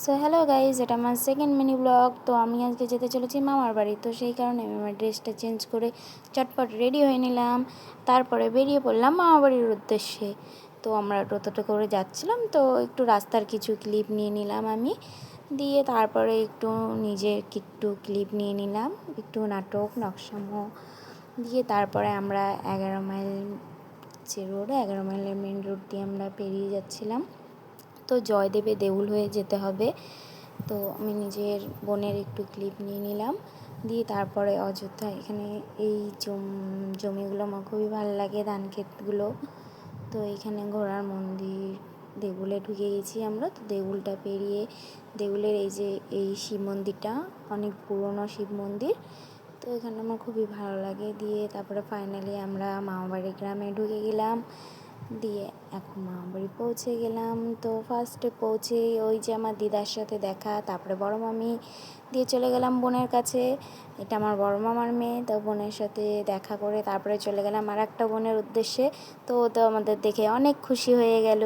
So hello guys, এটা আমার second mini blog. তো আমি আজকে যেতে চলেছি মামার বাড়ি। তো সেই কারণে আমি আমার ড্রেসটা চেঞ্জ করে চটপট রেডি হয়ে নিলাম। তারপরে বেরিয়ে পড়লাম মামার বাড়ির উদ্দেশ্যে। তো আমরা টোটোতে করে যাচ্ছিলাম, তো একটু রাস্তার কিছু ক্লিপ নিয়ে নিলাম আমি। দিয়ে তারপরে একটু ক্লিপ নিয়ে নিলাম, একটু নাটক নকশামো দিয়ে তারপরে আমরা 11 মাইল যে রোড, 11 মাইলের মেন রোড দিয়ে আমরা পেরিয়ে যাচ্ছিলাম। তো জয়দেবে দেউল হয়ে যেতে হবে। তো আমি নিজের বোনের একটু ক্লিপ নিয়ে নিলাম, দিয়ে তারপরে অযোধ্যা, এখানে এই জমিগুলো আমার খুবই ভালো লাগে, ধান ক্ষেতগুলো। তো এখানে ঘোড়ার মন্দির, দেউলে ঢুকে গেছি আমরা। তো দেউলটা পেরিয়ে দেউলের এই শিব মন্দিরটা অনেক পুরনো শিব মন্দির। তো এখানে আমার খুবই ভালো লাগে। দিয়ে তারপরে ফাইনালি আমরা মামাবাড়ি গ্রামে ঢুকে গেলাম। দিয়ে এখন মামাবাড়ি পৌঁছে গেলাম। তো ফার্স্টে পৌঁছে ওই যে আমার দিদার সাথে দেখা, তারপরে বড় মামি, দিয়ে চলে গেলাম বোনের কাছে। এটা আমার বড় মামার মেয়ে। তো বোনের সাথে দেখা করে তারপরে চলে গেলাম আর একটা বোনের উদ্দেশ্যে। তো আমাদের দেখে অনেক খুশি হয়ে গেল।